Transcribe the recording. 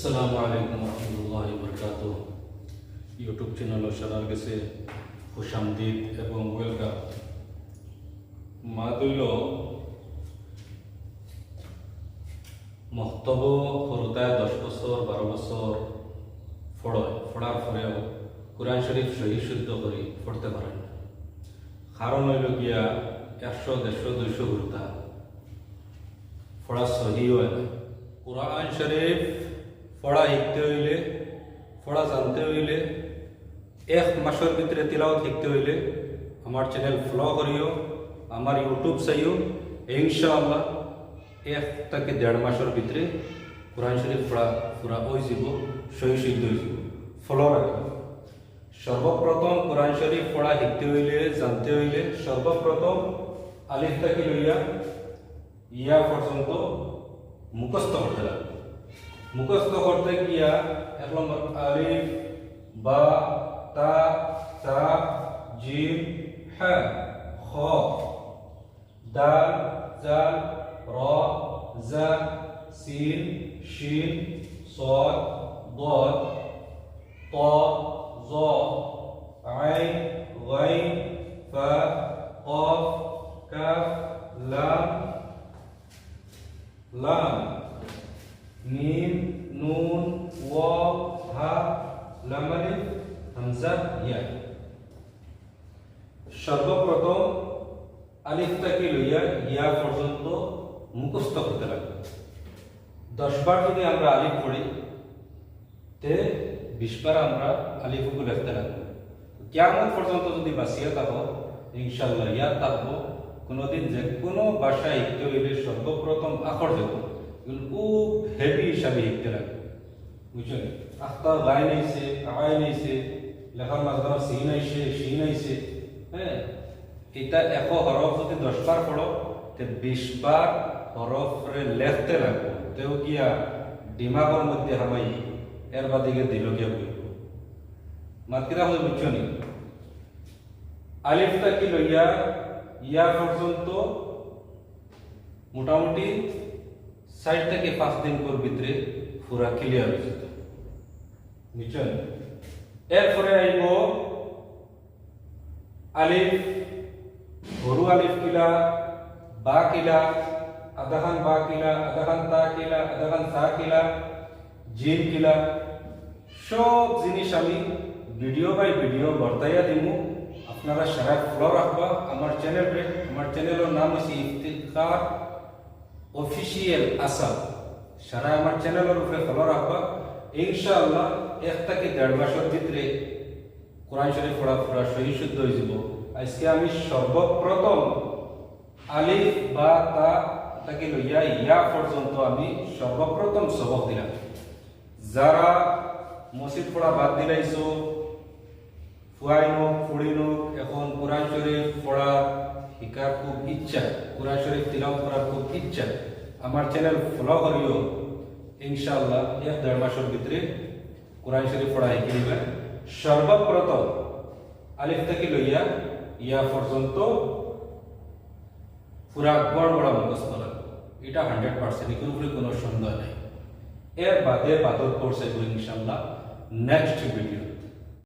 আসসালামু আলাইকুম রহমতুল্লাহি বরকাতুহ। ইউটিউব চ্যানেল সবার কাছে খুশামদিদ এবং ওয়েলকাম। মা তৈল মক্তব সৰুতায় 10 বছর 12 বছর পড়ার পরেও কোরআন শরীফ সহি শুদ্ধ করে পড়তে পারেন। কারণ হইল গিয়া 100, 150, 200 ঘুরতা পড়া সহি হয় না। কোরআন শরীফ পড়া শিখতে হইলে, পড়া জানতে হইলে, 1 মাসের ভিতরে তিলাওয়াত শিখতে হইলে আমার চ্যানেল ফলো করিও, আমার ইউটিউব চাইও। ইনশাআল্লাহ 1 থেকে 1.5 মাসের ভিতরে কোরআন শরীফ পড়া পুরা হয়ে যাব, সহি শুদ্ধ হয়ে যাব। ফলো রাখো। সর্বপ্রথম কোরআন শরীফ পড়া শিখতে হইলে, জানতে হইলে সর্বপ্রথম আলিফ থেকে লইয়া ইয়া পর্যন্ত মুখস্থ করতে লাগবে। মুখস্থ করতে গিয়া 1 নম্বর আলিফ, বা, তা, তা, জিম, হা, খ, দাল, জাল, র, জা, সিন, শিন, صاد, ضاد, ط, ظ, عين, غين, فا, قاف, كاف, لام, لام, মিম, নুন, ওয়াও, হা, লাম আলিফ, হামজা, ইয়া। সর্বপ্রথম আলিফ থেকে লইয়া ইয়া পর্যন্ত মুখস্থ করতে লাগবে। 10 বার যদি আমরা আলিফ পড়ি তে 20 বার আমরা আলিফগুলো লিখতে লাগবো। কিয়ামত পর্যন্ত যদি বাঁচিয়ে থাকো ইনশাআল্লাহ ইয়া থাকবো। কোনোদিন যে কোনো ভাষা শিখতে হইলে সর্বপ্রথম আখর দেখো খুব হেভি হিসাবে শিখতে লাগবে, বুঝছেন? আখতার গাইন আইছে, আইন আইছে, লেখার মাঝখানে সিন আইছে, শিন আইছে, হ্যাঁ। এটা 1 হরফ যদি 10 বার পড়ো তে 20 বার হরফরে লেখতে লাগবে। তেও গিয়া দিমাগের মধ্যে হামাই এর বাদিকে দিল গিয়া বইব। মাতকিরা হয়ে বুঝছো নি? আলিফটা কি লইয়া ইয়া পর্যন্ত মোটামুটি 60 থেকে 5 দিন পর ভিতরে পুরা ক্লিয়ার হয়ে যেত, বুঝছেন? এরপরে আইব আলিফ, গরু আলিফ কিলা, বা কিলা, আদাহান বা কিলা, আদাহান তা কিলা, আদাহান তা কিলা, জিম কিলা। সব জিনিস আমি ভিডিও বাই ভিডিও বর্তাইয়া দিমু। আপনারা সারা ফলো রাখবা আমার চ্যানেলে। আমার চ্যানেলের নাম হচ্ছে ইফতিখার অফিসিয়াল আসাম। সারা আমার চ্যানেলের উপরে ফলো রাখবা। ইনশাআল্লাহ 1 থেকে 1.5 মাসের ভিতরে কোরআন শরীফ পড়া পুরা সহি শুদ্ধ হয়ে যাব। আজকে আমি সর্বপ্রথম আলিফ, বা, তা থেকে লইয়া ইয়া পর্যন্ত আমি সর্বপ্রথম সবক দিলাম। যারা মসজিদ পড়া বাদ দিলাইছো, ফুয়াইনো ফুড়িনো, এখন কোরআন শরীফ পড়া শিকার খুব ইচ্ছা, কোরআন শরীফ তিলাওয়াত করার খুব ইচ্ছা, আমার চ্যানেল ফলো করিও। ইনশাআল্লাহ 1-1.5 মাসের ভিতরে কোরআন শরীফ পড়া শিখে নিবেন। সর্বপ্রথম আলিফ থেকে লইয়া ইয়া পর্যন্ত পুরা বড় মুখস্থ লাগবে। এটা 100%, এর উপরে কোনো সন্দেহ নাই। এর বাদে বাদর কোর্স ইনশাআল্লাহ নেক্সট ভিডিও।